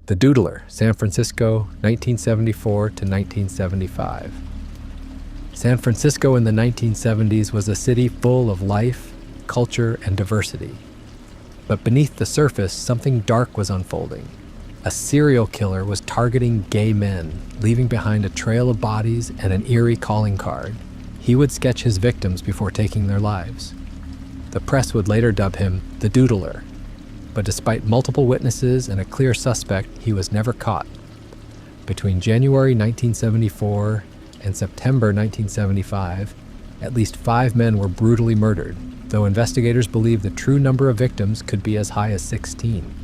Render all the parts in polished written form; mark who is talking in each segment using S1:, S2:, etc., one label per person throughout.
S1: The Doodler, San Francisco, 1974 to 1975. San Francisco in the 1970s was a city full of life, culture, and diversity. But beneath the surface, something dark was unfolding. A serial killer was targeting gay men, leaving behind a trail of bodies and an eerie calling card. He would sketch his victims before taking their lives. The press would later dub him the Doodler. But despite multiple witnesses and a clear suspect, he was never caught. Between January 1974 and September 1975, at least 5 men were brutally murdered, though investigators believe the true number of victims could be as high as 16.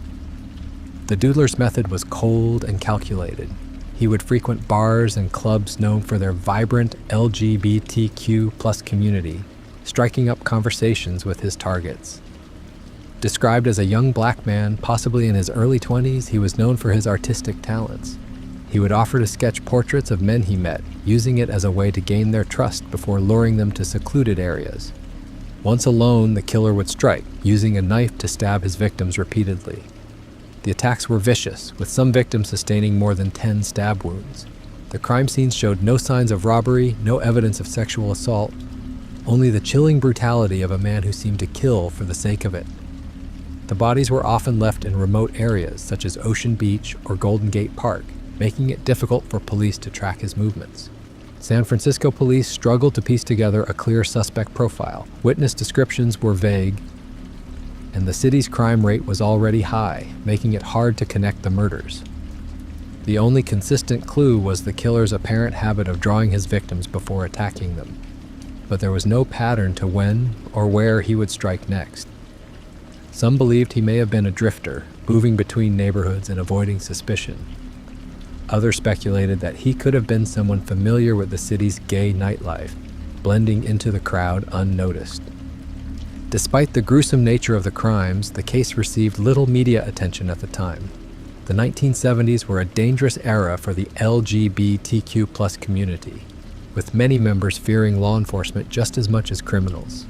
S1: The Doodler's method was cold and calculated. He would frequent bars and clubs known for their vibrant LGBTQ+ community, striking up conversations with his targets. Described as a young black man, possibly in his early 20s, he was known for his artistic talents. He would offer to sketch portraits of men he met, using it as a way to gain their trust before luring them to secluded areas. Once alone, the killer would strike, using a knife to stab his victims repeatedly. The attacks were vicious, with some victims sustaining more than 10 stab wounds. The crime scenes showed no signs of robbery, no evidence of sexual assault, only the chilling brutality of a man who seemed to kill for the sake of it. The bodies were often left in remote areas, such as Ocean Beach or Golden Gate Park, making it difficult for police to track his movements. San Francisco police struggled to piece together a clear suspect profile. Witness descriptions were vague, and the city's crime rate was already high, making it hard to connect the murders. The only consistent clue was the killer's apparent habit of drawing his victims before attacking them, but there was no pattern to when or where he would strike next. Some believed he may have been a drifter, moving between neighborhoods and avoiding suspicion. Others speculated that he could have been someone familiar with the city's gay nightlife, blending into the crowd unnoticed. Despite the gruesome nature of the crimes, the case received little media attention at the time. The 1970s were a dangerous era for the LGBTQ+ community, with many members fearing law enforcement just as much as criminals.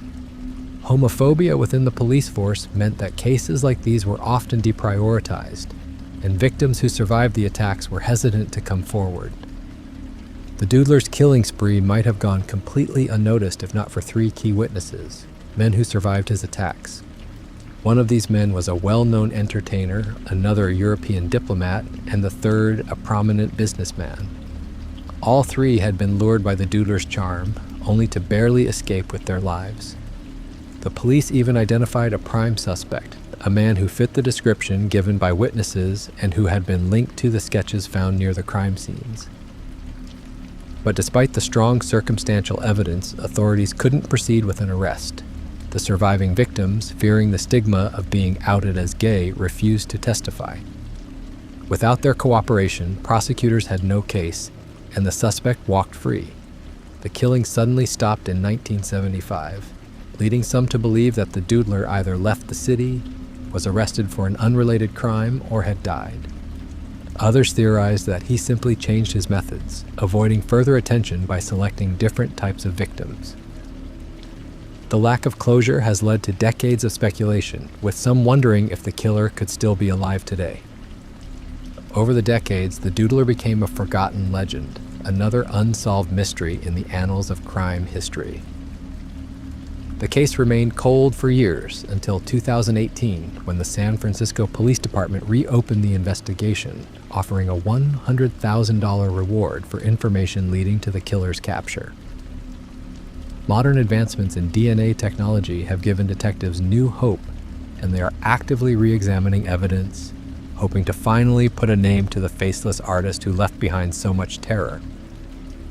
S1: Homophobia within the police force meant that cases like these were often deprioritized, and victims who survived the attacks were hesitant to come forward. The Doodler's killing spree might have gone completely unnoticed if not for 3 key witnesses, men who survived his attacks. One of these men was a well-known entertainer, another a European diplomat, and the third a prominent businessman. All 3 had been lured by the Doodler's charm, only to barely escape with their lives. The police even identified a prime suspect, a man who fit the description given by witnesses and who had been linked to the sketches found near the crime scenes. But despite the strong circumstantial evidence, authorities couldn't proceed with an arrest. The surviving victims, fearing the stigma of being outed as gay, refused to testify. Without their cooperation, prosecutors had no case, and the suspect walked free. The killing suddenly stopped in 1975, leading some to believe that the Doodler either left the city, was arrested for an unrelated crime, or had died. Others theorized that he simply changed his methods, avoiding further attention by selecting different types of victims. The lack of closure has led to decades of speculation, with some wondering if the killer could still be alive today. Over the decades, the Doodler became a forgotten legend, another unsolved mystery in the annals of crime history. The case remained cold for years until 2018, when the San Francisco Police Department reopened the investigation, offering a $100,000 reward for information leading to the killer's capture. Modern advancements in DNA technology have given detectives new hope, and they are actively re-examining evidence, hoping to finally put a name to the faceless artist who left behind so much terror.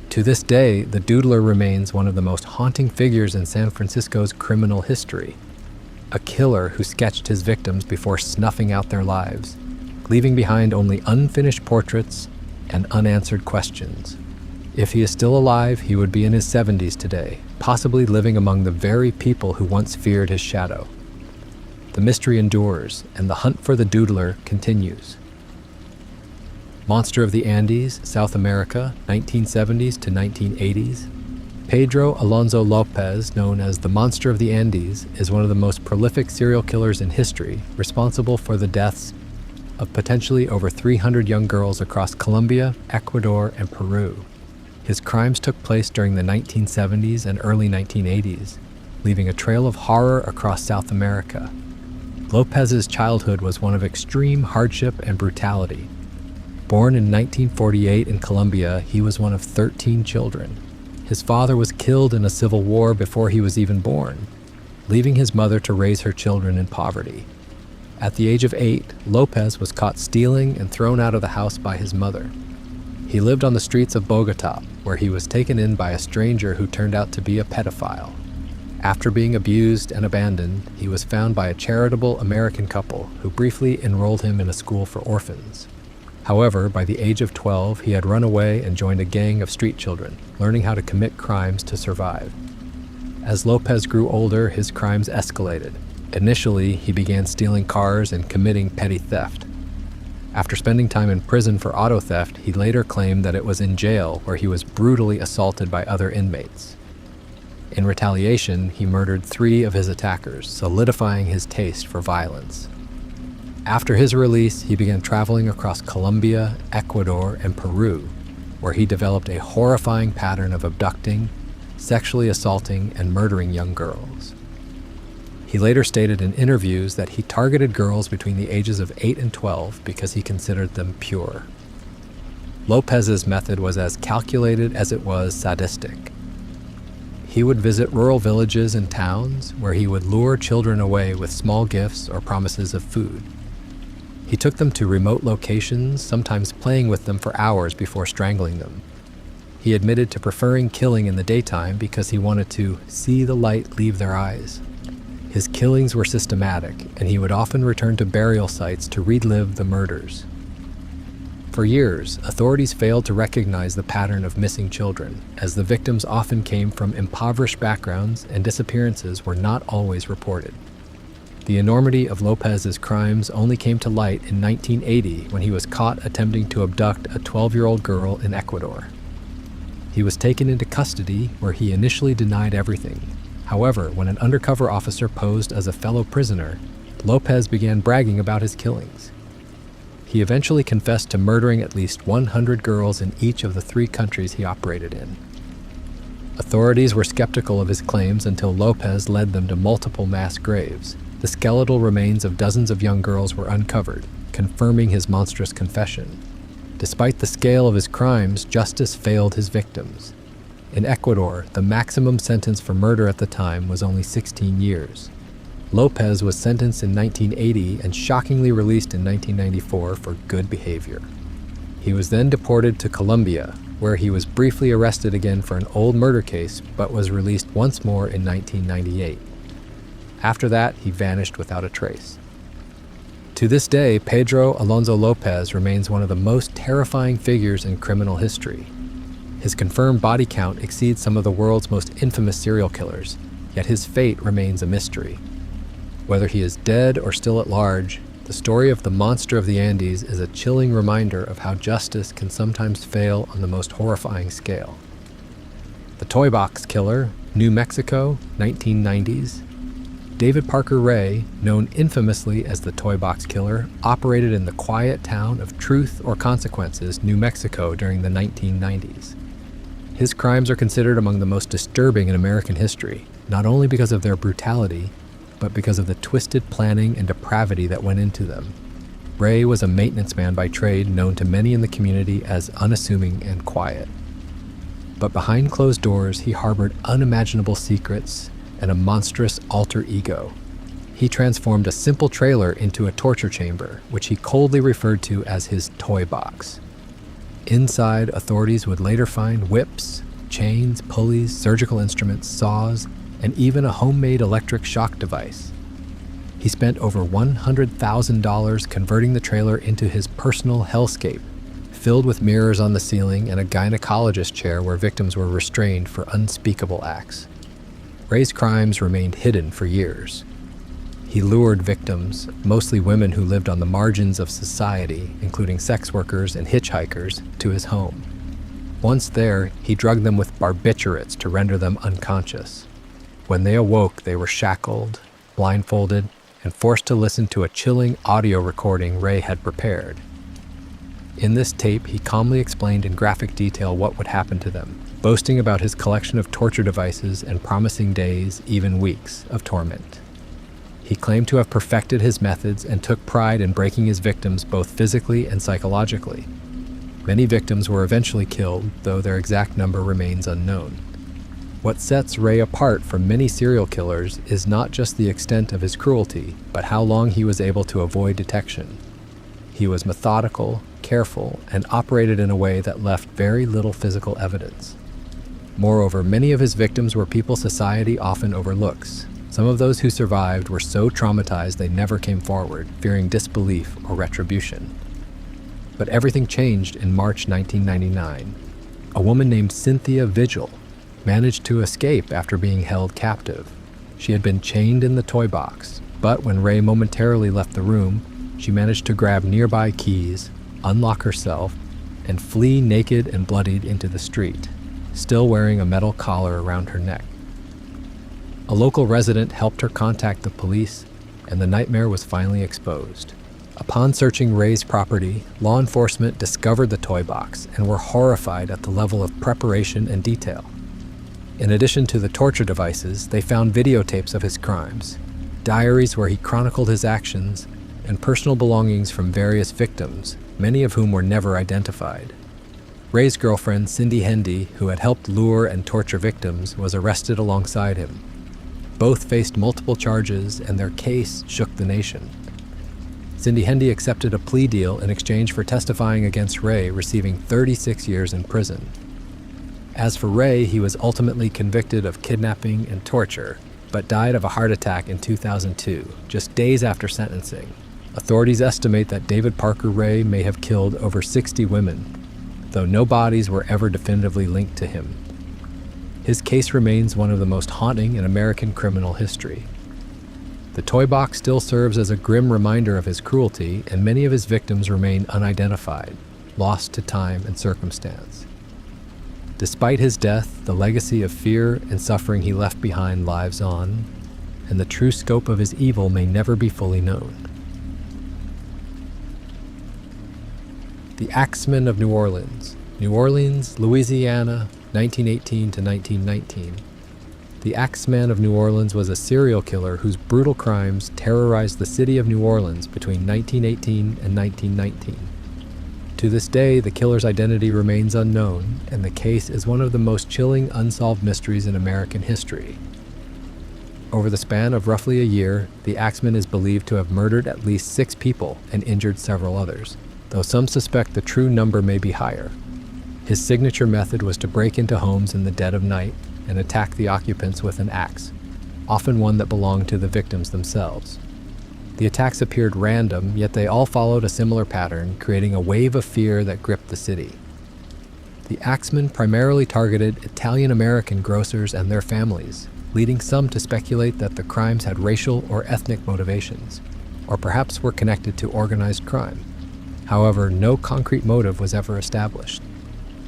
S1: To this day, the Doodler remains one of the most haunting figures in San Francisco's criminal history. A killer who sketched his victims before snuffing out their lives, leaving behind only unfinished portraits and unanswered questions. If he is still alive, he would be in his 70s today, possibly living among the very people who once feared his shadow. The mystery endures, and the hunt for the Doodler continues. Monster of the Andes, South America, 1970s to 1980s. Pedro Alonso Lopez, known as the Monster of the Andes, is one of the most prolific serial killers in history, responsible for the deaths of potentially over 300 young girls across Colombia, Ecuador, and Peru. His crimes took place during the 1970s and early 1980s, leaving a trail of horror across South America. Lopez's childhood was one of extreme hardship and brutality. Born in 1948 in Colombia, he was one of 13 children. His father was killed in a civil war before he was even born, leaving his mother to raise her children in poverty. At the age of 8, Lopez was caught stealing and thrown out of the house by his mother. He lived on the streets of Bogota, where he was taken in by a stranger who turned out to be a pedophile. After being abused and abandoned, he was found by a charitable American couple who briefly enrolled him in a school for orphans. However, by the age of 12, he had run away and joined a gang of street children, learning how to commit crimes to survive. As Lopez grew older, his crimes escalated. Initially, he began stealing cars and committing petty theft. After spending time in prison for auto theft, he later claimed that it was in jail where he was brutally assaulted by other inmates. In retaliation, he murdered 3 of his attackers, solidifying his taste for violence. After his release, he began traveling across Colombia, Ecuador, and Peru, where he developed a horrifying pattern of abducting, sexually assaulting, and murdering young girls. He later stated in interviews that he targeted girls between the ages of 8 and 12 because he considered them pure. Lopez's method was as calculated as it was sadistic. He would visit rural villages and towns where he would lure children away with small gifts or promises of food. He took them to remote locations, sometimes playing with them for hours before strangling them. He admitted to preferring killing in the daytime because he wanted to see the light leave their eyes. His killings were systematic, and he would often return to burial sites to relive the murders. For years, authorities failed to recognize the pattern of missing children, as the victims often came from impoverished backgrounds and disappearances were not always reported. The enormity of Lopez's crimes only came to light in 1980 when he was caught attempting to abduct a 12-year-old girl in Ecuador. He was taken into custody, where he initially denied everything. However, when an undercover officer posed as a fellow prisoner, Lopez began bragging about his killings. He eventually confessed to murdering at least 100 girls in each of the 3 countries he operated in. Authorities were skeptical of his claims until Lopez led them to multiple mass graves. The skeletal remains of dozens of young girls were uncovered, confirming his monstrous confession. Despite the scale of his crimes, justice failed his victims. In Ecuador, the maximum sentence for murder at the time was only 16 years. Lopez was sentenced in 1980 and shockingly released in 1994 for good behavior. He was then deported to Colombia, where he was briefly arrested again for an old murder case, but was released once more in 1998. After that, he vanished without a trace. To this day, Pedro Alonso Lopez remains one of the most terrifying figures in criminal history. His confirmed body count exceeds some of the world's most infamous serial killers, yet his fate remains a mystery. Whether he is dead or still at large, the story of the monster of the Andes is a chilling reminder of how justice can sometimes fail on the most horrifying scale. The Toy Box Killer, New Mexico, 1990s. David Parker Ray, known infamously as the Toy Box Killer, operated in the quiet town of Truth or Consequences, New Mexico during the 1990s. His crimes are considered among the most disturbing in American history, not only because of their brutality, but because of the twisted planning and depravity that went into them. Ray was a maintenance man by trade, known to many in the community as unassuming and quiet. But behind closed doors, he harbored unimaginable secrets and a monstrous alter ego. He transformed a simple trailer into a torture chamber, which he coldly referred to as his toy box. Inside, authorities would later find whips, chains, pulleys, surgical instruments, saws, and even a homemade electric shock device. He spent over $100,000 converting the trailer into his personal hellscape, filled with mirrors on the ceiling and a gynecologist chair where victims were restrained for unspeakable acts. Ray's crimes remained hidden for years. He lured victims, mostly women who lived on the margins of society, including sex workers and hitchhikers, to his home. Once there, he drugged them with barbiturates to render them unconscious. When they awoke, they were shackled, blindfolded, and forced to listen to a chilling audio recording Ray had prepared. In this tape, he calmly explained in graphic detail what would happen to them, boasting about his collection of torture devices and promising days, even weeks, of torment. He claimed to have perfected his methods and took pride in breaking his victims both physically and psychologically. Many victims were eventually killed, though their exact number remains unknown. What sets Ray apart from many serial killers is not just the extent of his cruelty, but how long he was able to avoid detection. He was methodical, careful, and operated in a way that left very little physical evidence. Moreover, many of his victims were people society often overlooks. Some of those who survived were so traumatized they never came forward, fearing disbelief or retribution. But everything changed in March 1999. A woman named Cynthia Vigil managed to escape after being held captive. She had been chained in the toy box, but when Ray momentarily left the room, she managed to grab nearby keys, unlock herself, and flee naked and bloodied into the street, still wearing a metal collar around her neck. A local resident helped her contact the police, and the nightmare was finally exposed. Upon searching Ray's property, law enforcement discovered the toy box and were horrified at the level of preparation and detail. In addition to the torture devices, they found videotapes of his crimes, diaries where he chronicled his actions, and personal belongings from various victims, many of whom were never identified. Ray's girlfriend, Cindy Hendy, who had helped lure and torture victims, was arrested alongside him. Both faced multiple charges, and their case shook the nation. Cindy Hendy accepted a plea deal in exchange for testifying against Ray, receiving 36 years in prison. As for Ray, he was ultimately convicted of kidnapping and torture, but died of a heart attack in 2002, just days after sentencing. Authorities estimate that David Parker Ray may have killed over 60 women, though no bodies were ever definitively linked to him. His case remains one of the most haunting in American criminal history. The toy box still serves as a grim reminder of his cruelty, and many of his victims remain unidentified, lost to time and circumstance. Despite his death, the legacy of fear and suffering he left behind lives on, and the true scope of his evil may never be fully known. The Axeman of New Orleans, New Orleans, Louisiana, 1918 to 1919. The Axeman of New Orleans was a serial killer whose brutal crimes terrorized the city of New Orleans between 1918 and 1919. To this day, the killer's identity remains unknown, and the case is one of the most chilling unsolved mysteries in American history. Over the span of roughly a year, the Axeman is believed to have murdered at least 6 people and injured several others, though some suspect the true number may be higher. His signature method was to break into homes in the dead of night and attack the occupants with an axe, often one that belonged to the victims themselves. The attacks appeared random, yet they all followed a similar pattern, creating a wave of fear that gripped the city. The Axeman primarily targeted Italian-American grocers and their families, leading some to speculate that the crimes had racial or ethnic motivations, or perhaps were connected to organized crime. However, no concrete motive was ever established.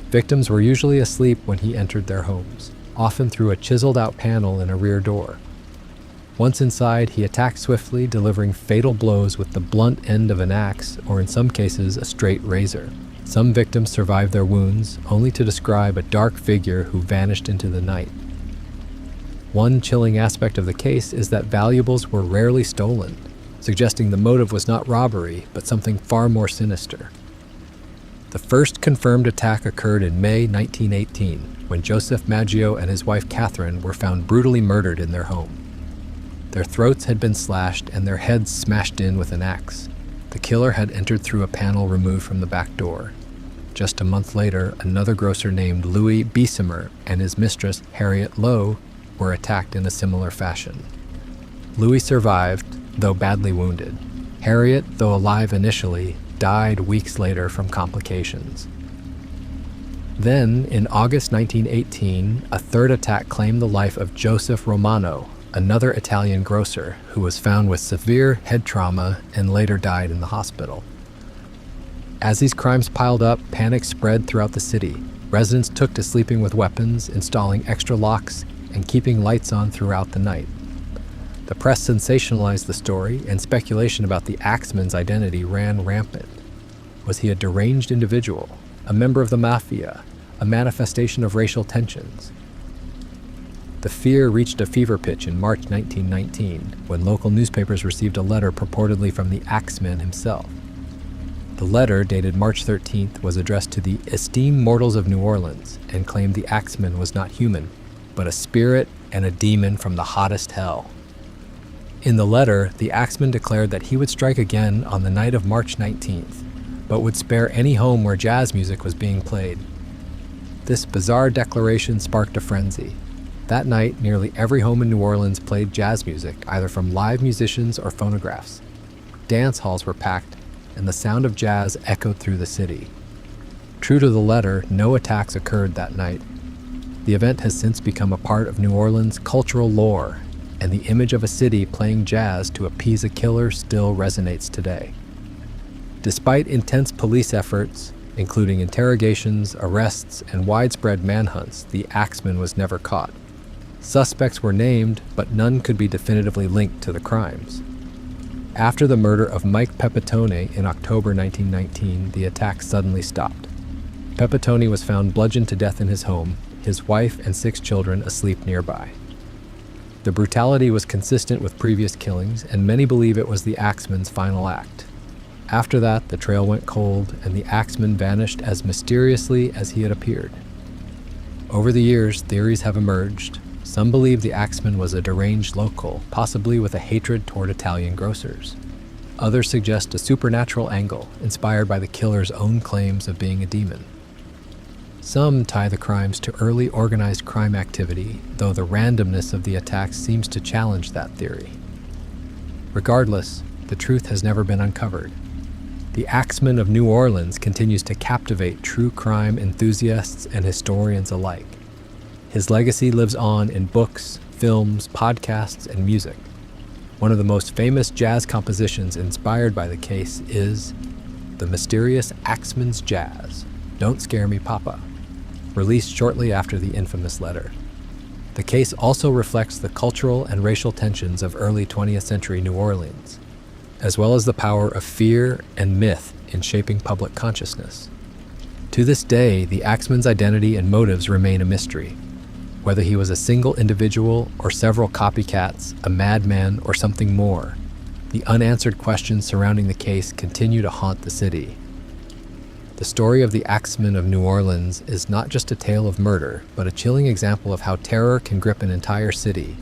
S1: Victims were usually asleep when he entered their homes, often through a chiseled-out panel in a rear door. Once inside, he attacked swiftly, delivering fatal blows with the blunt end of an axe, or in some cases, a straight razor. Some victims survived their wounds, only to describe a dark figure who vanished into the night. One chilling aspect of the case is that valuables were rarely stolen, suggesting the motive was not robbery, but something far more sinister. The first confirmed attack occurred in May 1918, when Joseph Maggio and his wife Catherine were found brutally murdered in their home. Their throats had been slashed and their heads smashed in with an axe. The killer had entered through a panel removed from the back door. Just a month later, another grocer named Louis Bessemer and his mistress, Harriet Lowe, were attacked in a similar fashion. Louis survived, though badly wounded. Harriet, though alive initially, died weeks later from complications. Then, in August 1918, a third attack claimed the life of Joseph Romano, another Italian grocer who was found with severe head trauma and later died in the hospital. As these crimes piled up, panic spread throughout the city. Residents took to sleeping with weapons, installing extra locks, and keeping lights on throughout the night. The press sensationalized the story, and speculation about the Axeman's identity ran rampant. Was he a deranged individual, a member of the mafia, a manifestation of racial tensions? The fear reached a fever pitch in March 1919, when local newspapers received a letter purportedly from the Axeman himself. The letter, dated March 13th, was addressed to the esteemed mortals of New Orleans and claimed the Axeman was not human, but a spirit and a demon from the hottest hell. In the letter, the Axeman declared that he would strike again on the night of March 19th, but would spare any home where jazz music was being played. This bizarre declaration sparked a frenzy. That night, nearly every home in New Orleans played jazz music, either from live musicians or phonographs. Dance halls were packed, and the sound of jazz echoed through the city. True to the letter, no attacks occurred that night. The event has since become a part of New Orleans' cultural lore, and the image of a city playing jazz to appease a killer still resonates today. Despite intense police efforts, including interrogations, arrests, and widespread manhunts, the Axeman was never caught. Suspects were named, but none could be definitively linked to the crimes. After the murder of Mike Pepitone in October 1919, the attack suddenly stopped. Pepitone was found bludgeoned to death in his home, his wife and 6 children asleep nearby. The brutality was consistent with previous killings, and many believe it was the Axeman's final act. After that, the trail went cold, and the Axeman vanished as mysteriously as he had appeared. Over the years, theories have emerged. Some believe the Axeman was a deranged local, possibly with a hatred toward Italian grocers. Others suggest a supernatural angle, inspired by the killer's own claims of being a demon. Some tie the crimes to early organized crime activity, though the randomness of the attacks seems to challenge that theory. Regardless, the truth has never been uncovered. The Axeman of New Orleans continues to captivate true crime enthusiasts and historians alike. His legacy lives on in books, films, podcasts, and music. One of the most famous jazz compositions inspired by the case is The Mysterious Axeman's Jazz, Don't Scare Me Papa, released shortly after the infamous letter. The case also reflects the cultural and racial tensions of early 20th century New Orleans, as well as the power of fear and myth in shaping public consciousness. To this day, the Axeman's identity and motives remain a mystery. Whether he was a single individual or several copycats, a madman, or something more, the unanswered questions surrounding the case continue to haunt the city. The story of the Axeman of New Orleans is not just a tale of murder, but a chilling example of how terror can grip an entire city,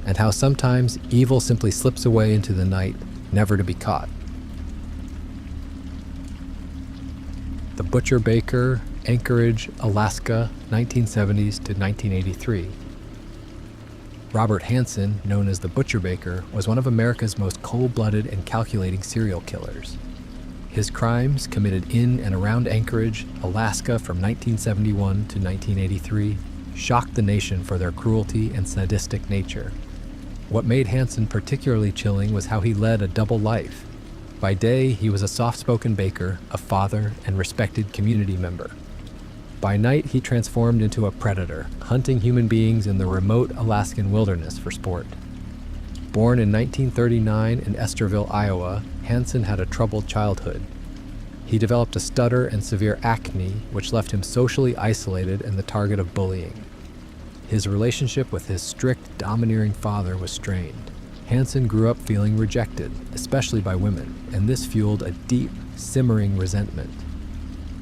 S1: and how sometimes evil simply slips away into the night, never to be caught. The Butcher Baker, Anchorage, Alaska, 1970s to 1983. Robert Hansen, known as the Butcher Baker, was one of America's most cold-blooded and calculating serial killers. His crimes, committed in and around Anchorage, Alaska from 1971 to 1983, shocked the nation for their cruelty and sadistic nature. What made Hansen particularly chilling was how he led a double life. By day, he was a soft-spoken baker, a father, and respected community member. By night, he transformed into a predator, hunting human beings in the remote Alaskan wilderness for sport. Born in 1939 in Esterville, Iowa, Hansen had a troubled childhood. He developed a stutter and severe acne, which left him socially isolated and the target of bullying. His relationship with his strict, domineering father was strained. Hansen grew up feeling rejected, especially by women, and this fueled a deep, simmering resentment.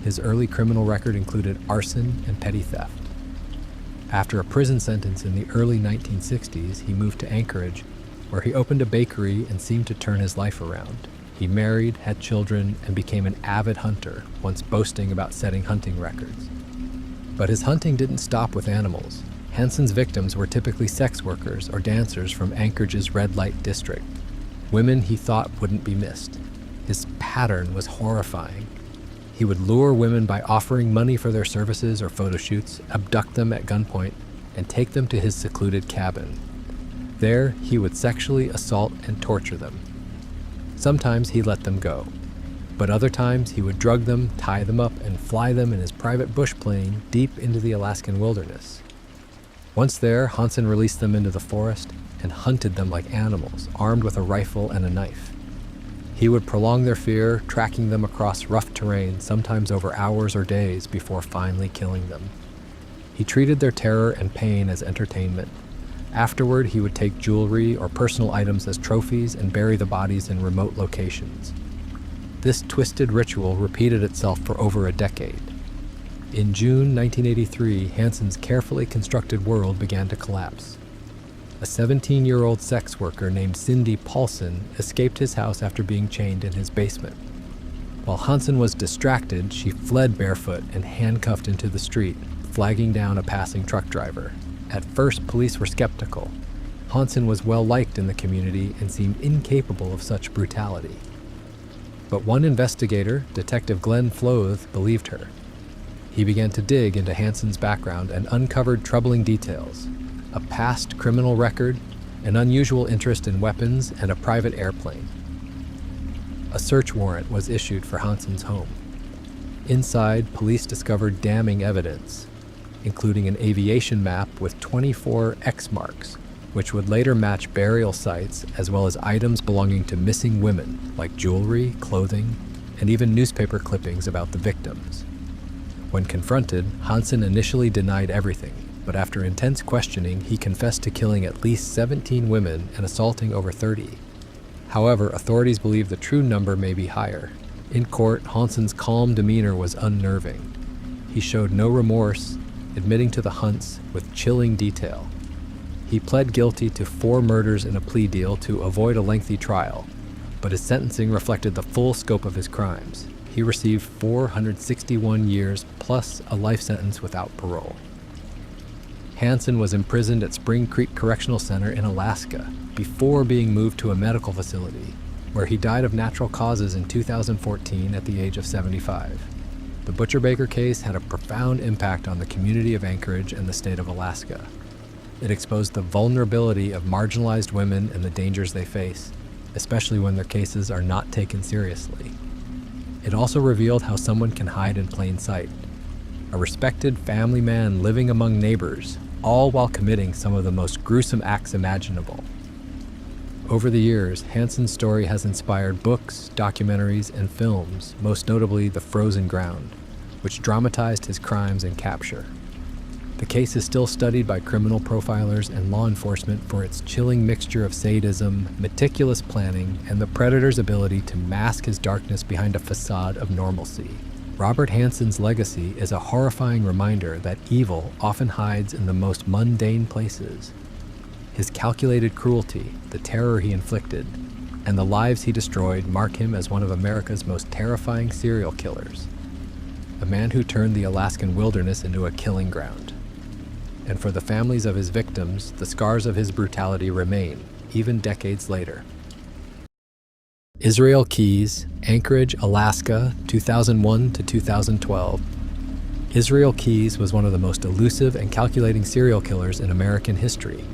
S1: His early criminal record included arson and petty theft. After a prison sentence in the early 1960s, he moved to Anchorage, where he opened a bakery and seemed to turn his life around. He married, had children, and became an avid hunter, once boasting about setting hunting records. But his hunting didn't stop with animals. Hansen's victims were typically sex workers or dancers from Anchorage's red light district, women he thought wouldn't be missed. His pattern was horrifying. He would lure women by offering money for their services or photo shoots, abduct them at gunpoint, and take them to his secluded cabin. There, he would sexually assault and torture them. Sometimes he let them go, but other times he would drug them, tie them up, and fly them in his private bush plane deep into the Alaskan wilderness. Once there, Hansen released them into the forest, and hunted them like animals, armed with a rifle and a knife. He would prolong their fear, tracking them across rough terrain, sometimes over hours or days, before finally killing them. He treated their terror and pain as entertainment. Afterward, he would take jewelry or personal items as trophies and bury the bodies in remote locations. This twisted ritual repeated itself for over a decade. In June 1983, Hansen's carefully constructed world began to collapse. A 17-year-old sex worker named Cindy Paulson escaped his house after being chained in his basement. While Hansen was distracted, she fled barefoot and handcuffed into the street, flagging down a passing truck driver. At first, police were skeptical. Hansen was well-liked in the community and seemed incapable of such brutality. But one investigator, Detective Glenn Floth, believed her. He began to dig into Hansen's background and uncovered troubling details: a past criminal record, an unusual interest in weapons, and a private airplane. A search warrant was issued for Hansen's home. Inside, police discovered damning evidence, including an aviation map with 24 X marks, which would later match burial sites, as well as items belonging to missing women, like jewelry, clothing, and even newspaper clippings about the victims. When confronted, Hansen initially denied everything, but after intense questioning, he confessed to killing at least 17 women and assaulting over 30. However, authorities believe the true number may be higher. In court, Hansen's calm demeanor was unnerving. He showed no remorse, admitting to the hunts with chilling detail. He pled guilty to 4 murders in a plea deal to avoid a lengthy trial, but his sentencing reflected the full scope of his crimes. He received 461 years plus a life sentence without parole. Hansen was imprisoned at Spring Creek Correctional Center in Alaska before being moved to a medical facility, where he died of natural causes in 2014 at the age of 75. The Butcher Baker case had a profound impact on the community of Anchorage and the state of Alaska. It exposed the vulnerability of marginalized women and the dangers they face, especially when their cases are not taken seriously. It also revealed how someone can hide in plain sight. A respected family man living among neighbors, all while committing some of the most gruesome acts imaginable. Over the years, Hansen's story has inspired books, documentaries, and films, most notably The Frozen Ground, which dramatized his crimes and capture. The case is still studied by criminal profilers and law enforcement for its chilling mixture of sadism, meticulous planning, and the predator's ability to mask his darkness behind a facade of normalcy. Robert Hansen's legacy is a horrifying reminder that evil often hides in the most mundane places. His calculated cruelty, the terror he inflicted, and the lives he destroyed mark him as one of America's most terrifying serial killers. A man who turned the Alaskan wilderness into a killing ground. And for the families of his victims, the scars of his brutality remain, even decades later. Israel Keyes, Anchorage, Alaska, 2001 to 2012. Israel Keyes was one of the most elusive and calculating serial killers in American history.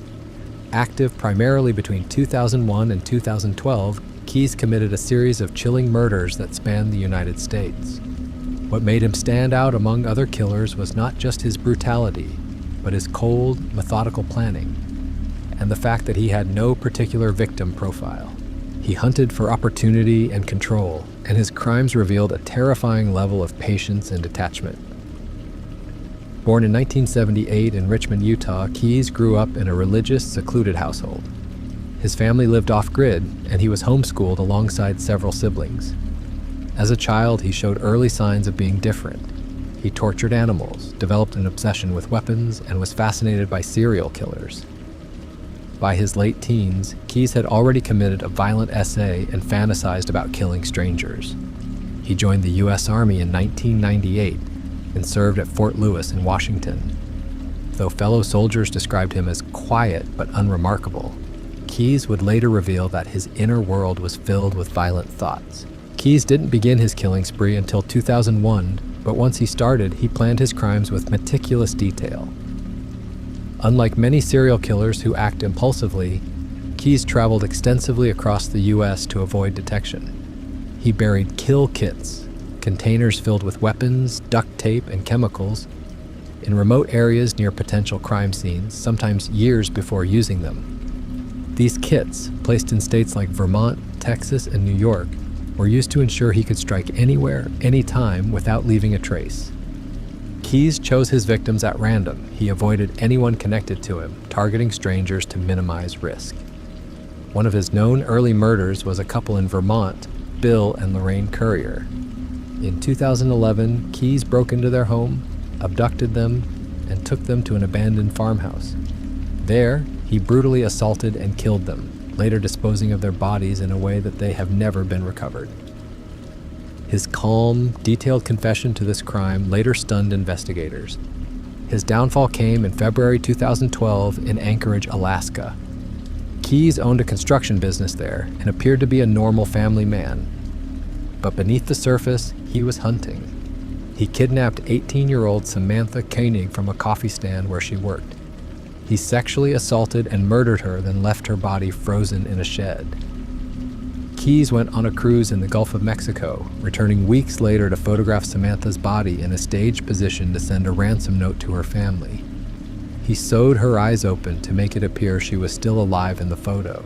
S1: Active primarily between 2001 and 2012, Keyes committed a series of chilling murders that spanned the United States. What made him stand out among other killers was not just his brutality, but his cold, methodical planning, and the fact that he had no particular victim profile. He hunted for opportunity and control, and his crimes revealed a terrifying level of patience and detachment. Born in 1978 in Richmond, Utah, Keyes grew up in a religious, secluded household. His family lived off-grid, and he was homeschooled alongside several siblings. As a child, he showed early signs of being different. He tortured animals, developed an obsession with weapons, and was fascinated by serial killers. By his late teens, Keyes had already committed a violent essay and fantasized about killing strangers. He joined the U.S. Army in 1998 and served at Fort Lewis in Washington. Though fellow soldiers described him as quiet but unremarkable, Keyes would later reveal that his inner world was filled with violent thoughts. Keyes didn't begin his killing spree until 2001, but once he started, he planned his crimes with meticulous detail. Unlike many serial killers who act impulsively, Keyes traveled extensively across the U.S. to avoid detection. He buried kill kits, containers filled with weapons, duct tape, and chemicals, in remote areas near potential crime scenes, sometimes years before using them. These kits, placed in states like Vermont, Texas, and New York, were used to ensure he could strike anywhere, anytime, without leaving a trace. Keyes chose his victims at random. He avoided anyone connected to him, targeting strangers to minimize risk. One of his known early murders was a couple in Vermont, Bill and Lorraine Currier. In 2011, Keyes broke into their home, abducted them, and took them to an abandoned farmhouse. There, he brutally assaulted and killed them, later disposing of their bodies in a way that they have never been recovered. His calm, detailed confession to this crime later stunned investigators. His downfall came in February 2012 in Anchorage, Alaska. Keyes owned a construction business there and appeared to be a normal family man. But beneath the surface, he was hunting. He kidnapped 18-year-old Samantha Koenig from a coffee stand where she worked. He sexually assaulted and murdered her, then left her body frozen in a shed. Keyes went on a cruise in the Gulf of Mexico, returning weeks later to photograph Samantha's body in a staged position to send a ransom note to her family. He sewed her eyes open to make it appear she was still alive in the photo.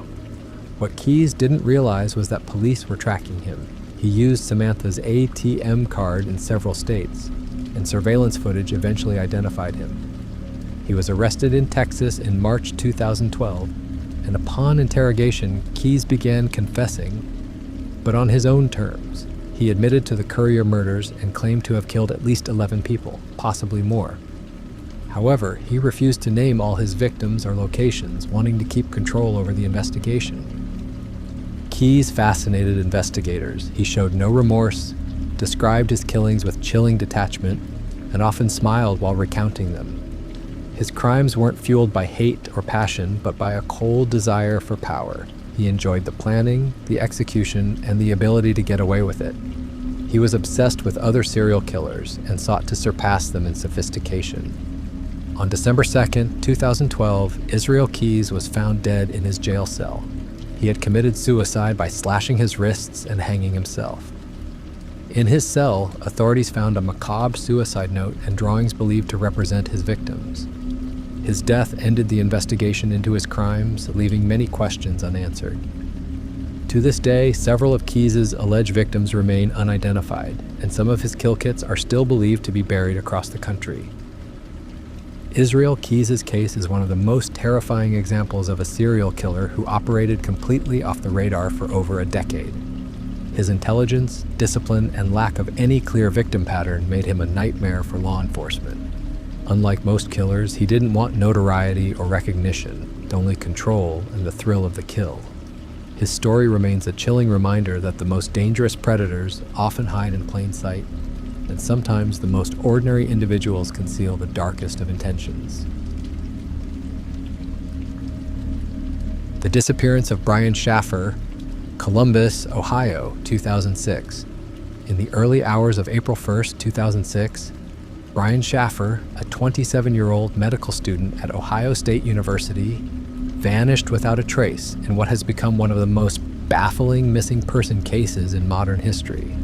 S1: What Keyes didn't realize was that police were tracking him. He used Samantha's ATM card in several states, and surveillance footage eventually identified him. He was arrested in Texas in March 2012, and upon interrogation, Keyes began confessing, but on his own terms. He admitted to the Currier murders and claimed to have killed at least 11 people, possibly more. However, he refused to name all his victims or locations, wanting to keep control over the investigation. Keyes fascinated investigators. He showed no remorse, described his killings with chilling detachment, and often smiled while recounting them. His crimes weren't fueled by hate or passion, but by a cold desire for power. He enjoyed the planning, the execution, and the ability to get away with it. He was obsessed with other serial killers and sought to surpass them in sophistication. On December 2, 2012, Israel Keyes was found dead in his jail cell. He had committed suicide by slashing his wrists and hanging himself. In his cell, authorities found a macabre suicide note and drawings believed to represent his victims. His death ended the investigation into his crimes, leaving many questions unanswered. To this day, several of Keyes' alleged victims remain unidentified, and some of his kill kits are still believed to be buried across the country. Israel Keyes' case is one of the most terrifying examples of a serial killer who operated completely off the radar for over a decade. His intelligence, discipline, and lack of any clear victim pattern made him a nightmare for law enforcement. Unlike most killers, he didn't want notoriety or recognition, only control and the thrill of the kill. His story remains a chilling reminder that the most dangerous predators often hide in plain sight, and sometimes the most ordinary individuals conceal the darkest of intentions. The disappearance of Brian Shaffer, Columbus, Ohio, 2006. In the early hours of April 1, 2006, Brian Shaffer, a 27-year-old medical student at Ohio State University, vanished without a trace in what has become one of the most baffling missing person cases in modern history.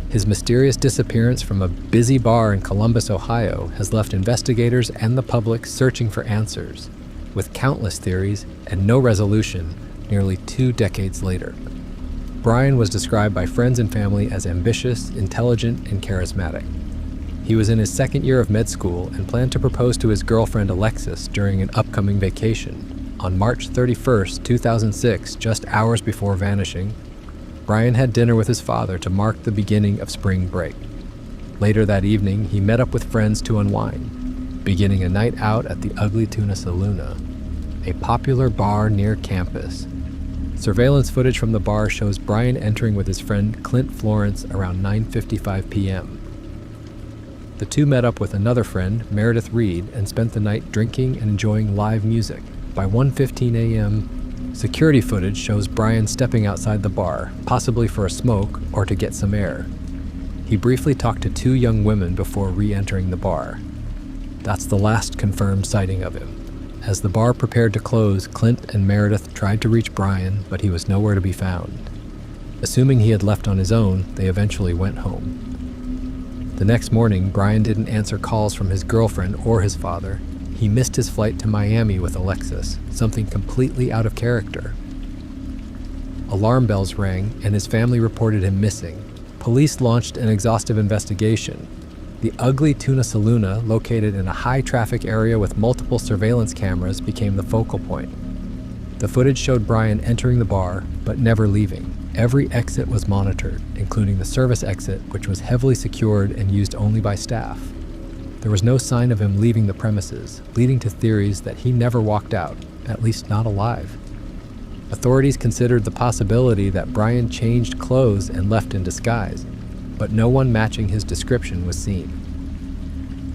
S1: His mysterious disappearance from a busy bar in Columbus, Ohio, has left investigators and the public searching for answers, with countless theories and no resolution nearly 2 decades later. Brian was described by friends and family as ambitious, intelligent, and charismatic. He was in his second year of med school and planned to propose to his girlfriend Alexis during an upcoming vacation. On March 31, 2006, just hours before vanishing, Brian had dinner with his father to mark the beginning of spring break. Later that evening, he met up with friends to unwind, beginning a night out at the Ugly Tuna Saloona, a popular bar near campus. Surveillance footage from the bar shows Brian entering with his friend Clint Florence around 9:55 p.m. The two met up with another friend, Meredith Reed, and spent the night drinking and enjoying live music. By 1:15 a.m., security footage shows Brian stepping outside the bar, possibly for a smoke or to get some air. He briefly talked to 2 young women before re-entering the bar. That's the last confirmed sighting of him. As the bar prepared to close, Clint and Meredith tried to reach Brian, but he was nowhere to be found. Assuming he had left on his own, they eventually went home. The next morning, Brian didn't answer calls from his girlfriend or his father. he missed his flight to Miami with Alexis, something completely out of character. Alarm bells rang, and his family reported him missing. Police launched an exhaustive investigation. The ugly Tuna Saloona, located in a high-traffic area with multiple surveillance cameras, became the focal point. The footage showed Brian entering the bar, but never leaving. Every exit was monitored, including the service exit, which was heavily secured and used only by staff. There was no sign of him leaving the premises, leading to theories that he never walked out, at least not alive. Authorities considered the possibility that Brian changed clothes and left in disguise, but no one matching his description was seen.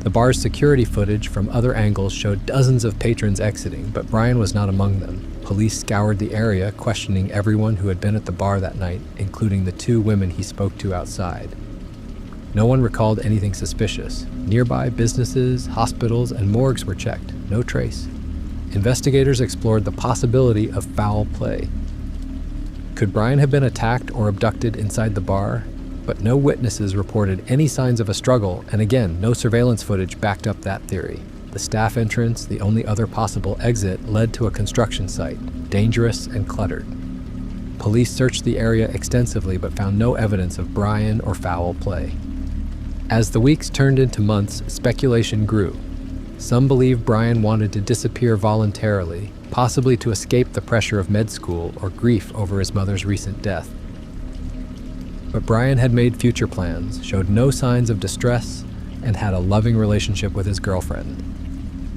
S1: The bar's security footage from other angles showed dozens of patrons exiting, but Brian was not among them. Police scoured the area, questioning everyone who had been at the bar that night, including the 2 women he spoke to outside. No one recalled anything suspicious. Nearby businesses, hospitals, and morgues were checked. No trace. Investigators explored the possibility of foul play. Could Brian have been attacked or abducted inside the bar? But no witnesses reported any signs of a struggle, and again, no surveillance footage backed up that theory. The staff entrance, the only other possible exit, led to a construction site, dangerous and cluttered. Police searched the area extensively but found no evidence of Brian or foul play. As the weeks turned into months, speculation grew. Some believed Brian wanted to disappear voluntarily, possibly to escape the pressure of med school or grief over his mother's recent death. But Brian had made future plans, showed no signs of distress, and had a loving relationship with his girlfriend.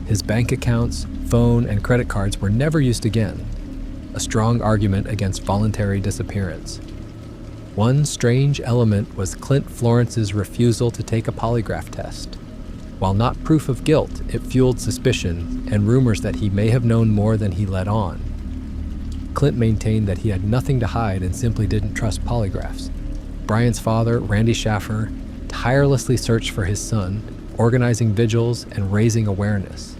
S1: His bank accounts, phone, and credit cards were never used again, a strong argument against voluntary disappearance. One strange element was Clint Florence's refusal to take a polygraph test. While not proof of guilt, it fueled suspicion and rumors that he may have known more than he let on. Clint maintained that he had nothing to hide and simply didn't trust polygraphs. Brian's father, Randy Shaffer, tirelessly searched for his son, organizing vigils and raising awareness.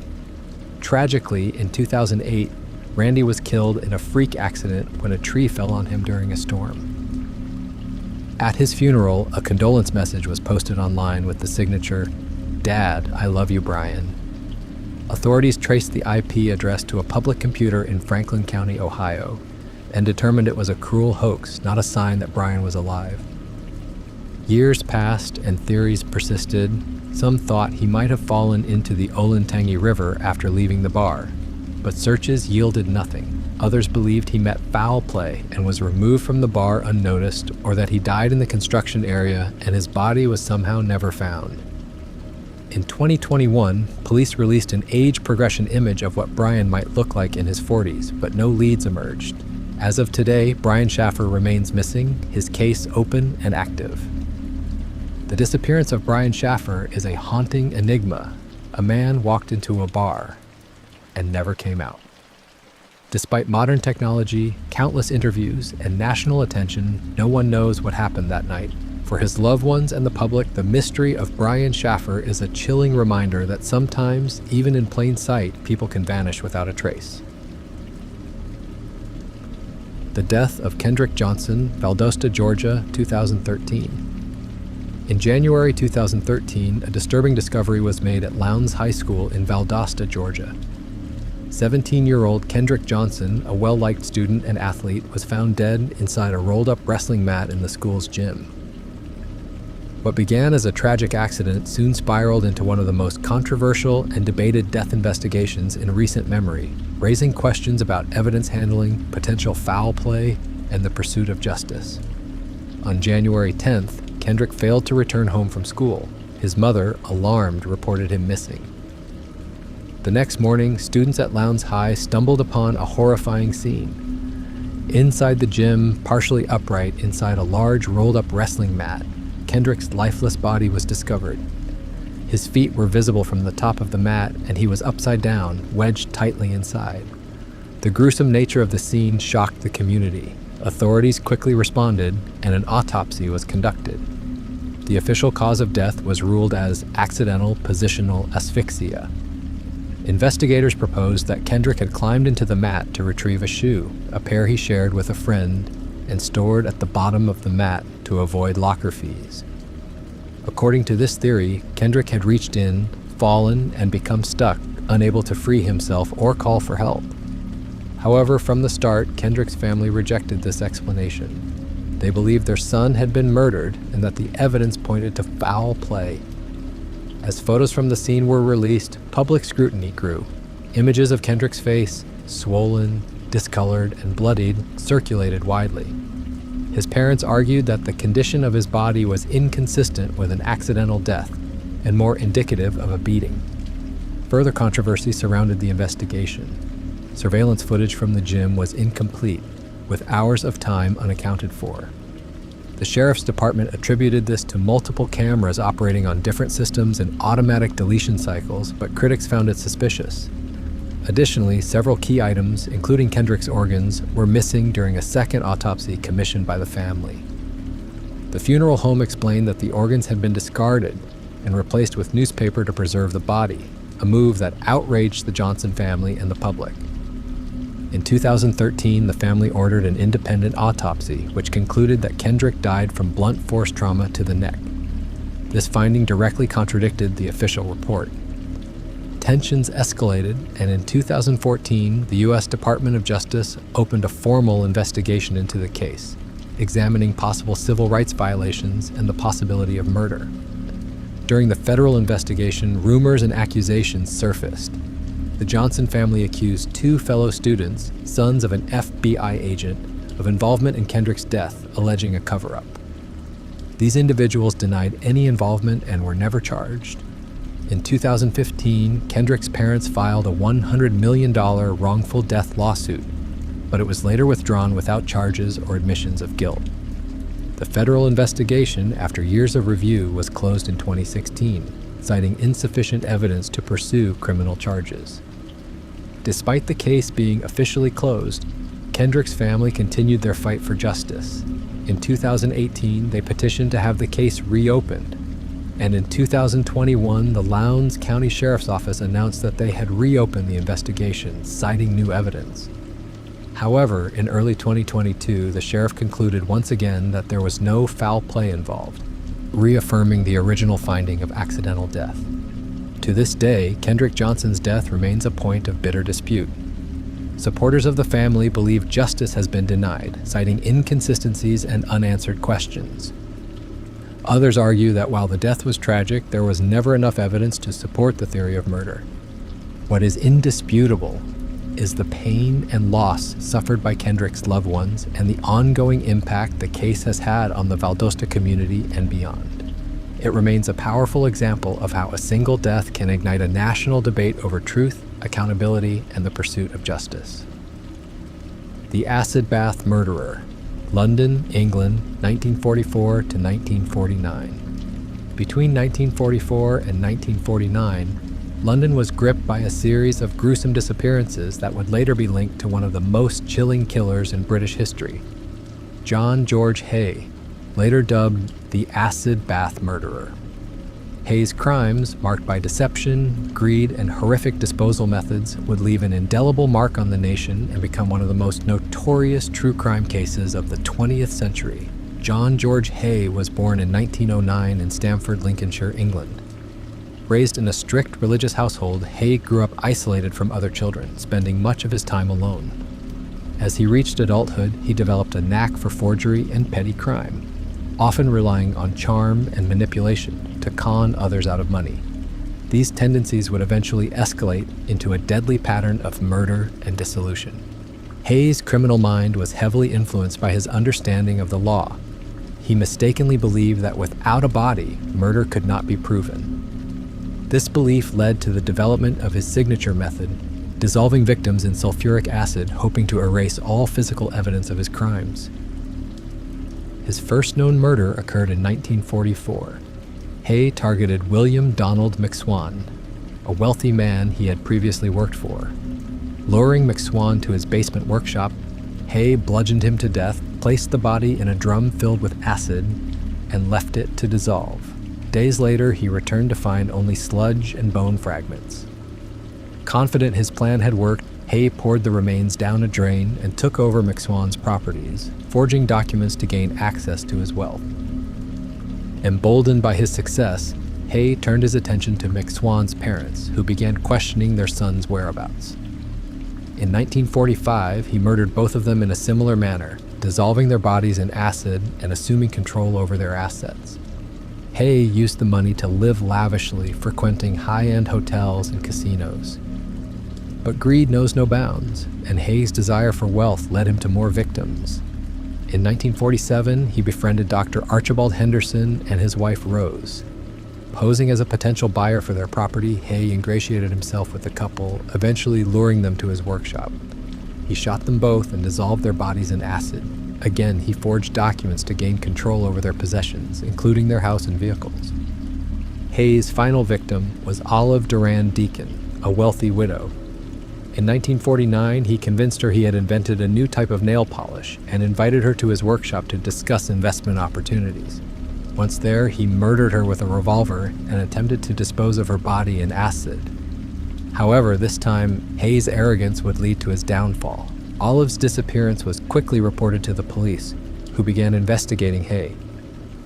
S1: Tragically, in 2008, Randy was killed in a freak accident when a tree fell on him during a storm. At his funeral, a condolence message was posted online with the signature, "Dad, I love you, Brian." Authorities traced the IP address to a public computer in Franklin County, Ohio, and determined it was a cruel hoax, not a sign that Brian was alive. Years passed and theories persisted. Some thought he might have fallen into the Olentangy River after leaving the bar, but searches yielded nothing. Others believed he met foul play and was removed from the bar unnoticed, or that he died in the construction area and his body was somehow never found. In 2021, police released an age progression image of what Brian might look like in his 40s, but no leads emerged. As of today, Brian Shaffer remains missing, his case open and active. The disappearance of Brian Shaffer is a haunting enigma. A man walked into a bar and never came out. Despite modern technology, countless interviews, and national attention, no one knows what happened that night. For his loved ones and the public, the mystery of Brian Shaffer is a chilling reminder that sometimes, even in plain sight, people can vanish without a trace. The death of Kendrick Johnson, Valdosta, Georgia, 2013. In January 2013, a disturbing discovery was made at Lowndes High School in Valdosta, Georgia. 17-year-old Kendrick Johnson, a well-liked student and athlete, was found dead inside a rolled-up wrestling mat in the school's gym. What began as a tragic accident soon spiraled into one of the most controversial and debated death investigations in recent memory, raising questions about evidence handling, potential foul play, and the pursuit of justice. On January 10th, Kendrick failed to return home from school. His mother, alarmed, reported him missing. The next morning, students at Lowndes High stumbled upon a horrifying scene. Inside the gym, partially upright inside a large rolled-up wrestling mat, Kendrick's lifeless body was discovered. His feet were visible from the top of the mat, and he was upside down, wedged tightly inside. The gruesome nature of the scene shocked the community. Authorities quickly responded, and an autopsy was conducted. The official cause of death was ruled as accidental positional asphyxia. Investigators proposed that Kendrick had climbed into the mat to retrieve a shoe, a pair he shared with a friend, and stored at the bottom of the mat to avoid locker fees. According to this theory, Kendrick had reached in, fallen, and become stuck, unable to free himself or call for help. However, from the start, Kendrick's family rejected this explanation. They believed their son had been murdered and that the evidence pointed to foul play. As photos from the scene were released, public scrutiny grew. Images of Kendrick's face, swollen, discolored, and bloodied, circulated widely. His parents argued that the condition of his body was inconsistent with an accidental death and more indicative of a beating. Further controversy surrounded the investigation. Surveillance footage from the gym was incomplete, with hours of time unaccounted for. The sheriff's department attributed this to multiple cameras operating on different systems and automatic deletion cycles, but critics found it suspicious. Additionally, several key items, including Kendrick's organs, were missing during a second autopsy commissioned by the family. The funeral home explained that the organs had been discarded and replaced with newspaper to preserve the body, a move that outraged the Johnson family and the public. In 2013, the family ordered an independent autopsy, which concluded that Kendrick died from blunt force trauma to the neck. This finding directly contradicted the official report. Tensions escalated, and in 2014, the U.S. Department of Justice opened a formal investigation into the case, examining possible civil rights violations and the possibility of murder. During the federal investigation, rumors and accusations surfaced. The Johnson family accused 2 fellow students, sons of an FBI agent, of involvement in Kendrick's death, alleging a cover-up. These individuals denied any involvement and were never charged. In 2015, Kendrick's parents filed a $100 million wrongful death lawsuit, but it was later withdrawn without charges or admissions of guilt. The federal investigation, after years of review, was closed in 2016, citing insufficient evidence to pursue criminal charges. Despite the case being officially closed, Kendrick's family continued their fight for justice. In 2018, they petitioned to have the case reopened. And in 2021, the Lowndes County Sheriff's Office announced that they had reopened the investigation, citing new evidence. However, in early 2022, the sheriff concluded once again that there was no foul play involved, reaffirming the original finding of accidental death. To this day, Kendrick Johnson's death remains a point of bitter dispute. Supporters of the family believe justice has been denied, citing inconsistencies and unanswered questions. Others argue that while the death was tragic, there was never enough evidence to support the theory of murder. What is indisputable is the pain and loss suffered by Kendrick's loved ones and the ongoing impact the case has had on the Valdosta community and beyond. It remains a powerful example of how a single death can ignite a national debate over truth, accountability, and the pursuit of justice. The Acid Bath Murderer, London, England, 1944 to 1949. Between 1944 and 1949, London was gripped by a series of gruesome disappearances that would later be linked to one of the most chilling killers in British history, John George Hay, later dubbed the Acid Bath Murderer. Hay's crimes, marked by deception, greed, and horrific disposal methods, would leave an indelible mark on the nation and become one of the most notorious true crime cases of the 20th century. John George Hay was born in 1909 in Stamford, Lincolnshire, England. Raised in a strict religious household, Hay grew up isolated from other children, spending much of his time alone. As he reached adulthood, he developed a knack for forgery and petty crime, often relying on charm and manipulation to con others out of money. These tendencies would eventually escalate into a deadly pattern of murder and dissolution. Hay's criminal mind was heavily influenced by his understanding of the law. He mistakenly believed that without a body, murder could not be proven. This belief led to the development of his signature method, dissolving victims in sulfuric acid, hoping to erase all physical evidence of his crimes. His first known murder occurred in 1944. Hay targeted William Donald McSwan, a wealthy man he had previously worked for. Luring McSwan to his basement workshop, Hay bludgeoned him to death, placed the body in a drum filled with acid, and left it to dissolve. Days later, he returned to find only sludge and bone fragments. Confident his plan had worked, Hay poured the remains down a drain and took over McSwan's properties, forging documents to gain access to his wealth. Emboldened by his success, Hay turned his attention to McSwan's parents, who began questioning their son's whereabouts. In 1945, he murdered both of them in a similar manner, dissolving their bodies in acid and assuming control over their assets. Hay used the money to live lavishly, frequenting high-end hotels and casinos. But greed knows no bounds, and Hay's desire for wealth led him to more victims. In 1947, he befriended Dr. Archibald Henderson and his wife Rose. Posing as a potential buyer for their property, Hay ingratiated himself with the couple, eventually luring them to his workshop. He shot them both and dissolved their bodies in acid. Again, he forged documents to gain control over their possessions, including their house and vehicles. Hay's final victim was Olive Duran Deacon, a wealthy widow. In 1949, he convinced her he had invented a new type of nail polish and invited her to his workshop to discuss investment opportunities. Once there, he murdered her with a revolver and attempted to dispose of her body in acid. However, this time, Hay's arrogance would lead to his downfall. Olive's disappearance was quickly reported to the police, who began investigating Hay.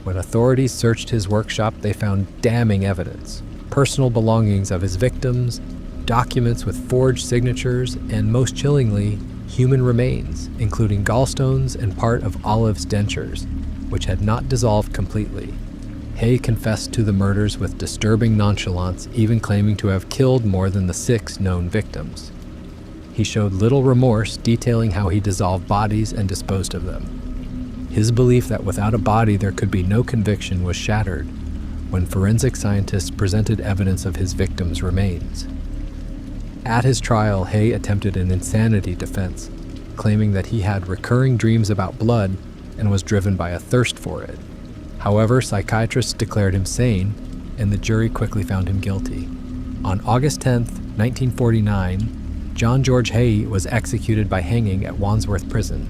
S1: When authorities searched his workshop, they found damning evidence: personal belongings of his victims, documents with forged signatures, and most chillingly, human remains, including gallstones and part of Olive's dentures, which had not dissolved completely. Hay confessed to the murders with disturbing nonchalance, even claiming to have killed more than the 6 known victims. He showed little remorse, detailing how he dissolved bodies and disposed of them. His belief that without a body there could be no conviction was shattered when forensic scientists presented evidence of his victims' remains. At his trial, Hay attempted an insanity defense, claiming that he had recurring dreams about blood and was driven by a thirst for it. However, psychiatrists declared him sane, and the jury quickly found him guilty. On August 10, 1949, John George Hay was executed by hanging at Wandsworth Prison.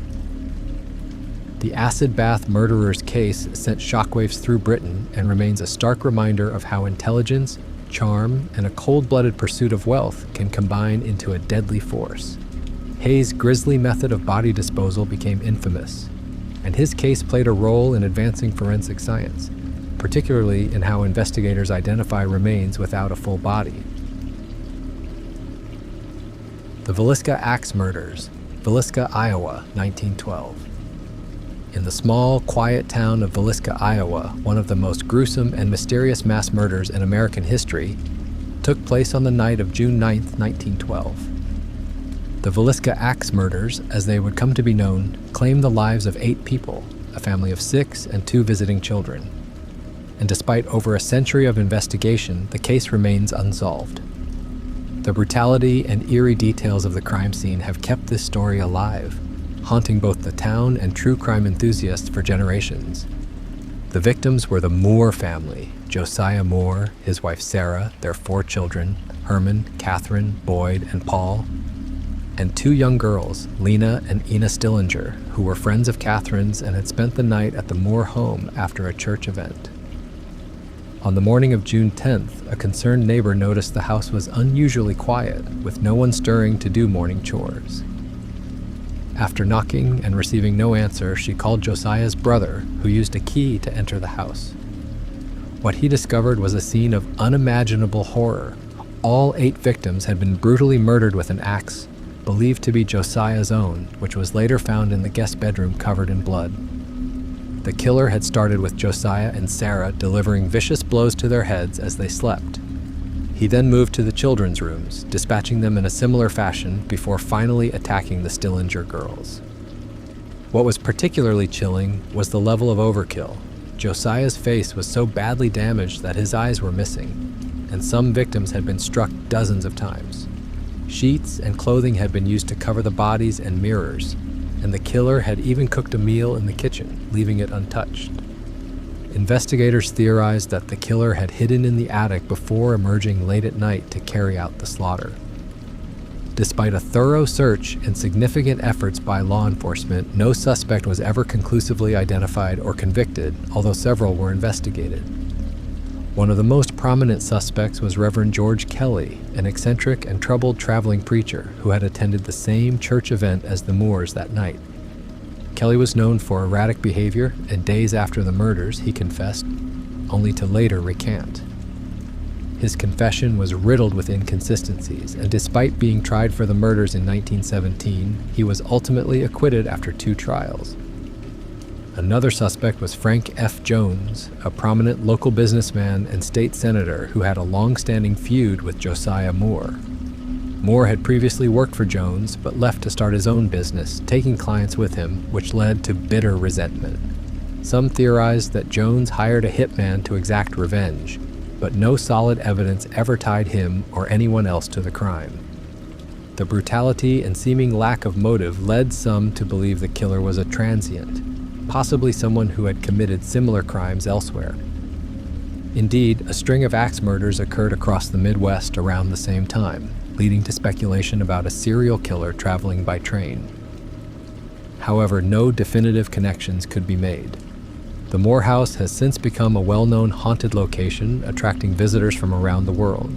S1: The acid bath murderer's case sent shockwaves through Britain and remains a stark reminder of how intelligence, charm, and a cold-blooded pursuit of wealth can combine into a deadly force. Hay's grisly method of body disposal became infamous, and his case played a role in advancing forensic science, particularly in how investigators identify remains without a full body. The Villisca Axe Murders, Villisca, Iowa, 1912. In the small, quiet town of Villisca, Iowa, one of the most gruesome and mysterious mass murders in American history took place on the night of June 9, 1912. The Villisca Axe Murders, as they would come to be known, claimed the lives of 8 people, a family of 6 and 2 visiting children. And despite over a century of investigation, the case remains unsolved. The brutality and eerie details of the crime scene have kept this story alive, haunting both the town and true crime enthusiasts for generations. The victims were the Moore family: Josiah Moore, his wife Sarah, their 4 children, Herman, Catherine, Boyd, and Paul, and 2 young girls, Lena and Ina Stillinger, who were friends of Catherine's and had spent the night at the Moore home after a church event. On the morning of June 10th, a concerned neighbor noticed the house was unusually quiet, with no one stirring to do morning chores. After knocking and receiving no answer, she called Josiah's brother, who used a key to enter the house. What he discovered was a scene of unimaginable horror. All 8 victims had been brutally murdered with an axe, believed to be Josiah's own, which was later found in the guest bedroom covered in blood. The killer had started with Josiah and Sarah delivering vicious blows to their heads as they slept. He then moved to the children's rooms, dispatching them in a similar fashion before finally attacking the Stillinger girls. What was particularly chilling was the level of overkill. Josiah's face was so badly damaged that his eyes were missing, and some victims had been struck dozens of times. Sheets and clothing had been used to cover the bodies and mirrors, and the killer had even cooked a meal in the kitchen, leaving it untouched. Investigators theorized that the killer had hidden in the attic before emerging late at night to carry out the slaughter. Despite a thorough search and significant efforts by law enforcement, no suspect was ever conclusively identified or convicted, although several were investigated. One of the most prominent suspects was Reverend George Kelly, an eccentric and troubled traveling preacher who had attended the same church event as the Moores that night. Kelly was known for erratic behavior, and days after the murders, he confessed, only to later recant. His confession was riddled with inconsistencies, and despite being tried for the murders in 1917, he was ultimately acquitted after 2 trials. Another suspect was Frank F. Jones, a prominent local businessman and state senator who had a long-standing feud with Josiah Moore. Moore had previously worked for Jones, but left to start his own business, taking clients with him, which led to bitter resentment. Some theorized that Jones hired a hitman to exact revenge, but no solid evidence ever tied him or anyone else to the crime. The brutality and seeming lack of motive led some to believe the killer was a transient, possibly someone who had committed similar crimes elsewhere. Indeed, a string of axe murders occurred across the Midwest around the same time, leading to speculation about a serial killer traveling by train. However, no definitive connections could be made. The Moore House has since become a well-known haunted location, attracting visitors from around the world.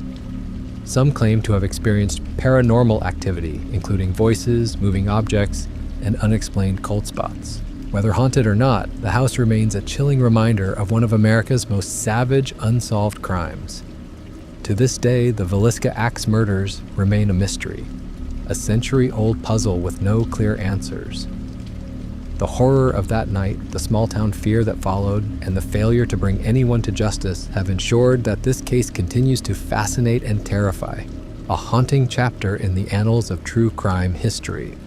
S1: Some claim to have experienced paranormal activity, including voices, moving objects, and unexplained cold spots. Whether haunted or not, the house remains a chilling reminder of one of America's most savage, unsolved crimes. To this day, the Villisca Axe Murders remain a mystery, a century-old puzzle with no clear answers. The horror of that night, the small-town fear that followed, and the failure to bring anyone to justice have ensured that this case continues to fascinate and terrify, a haunting chapter in the annals of true crime history.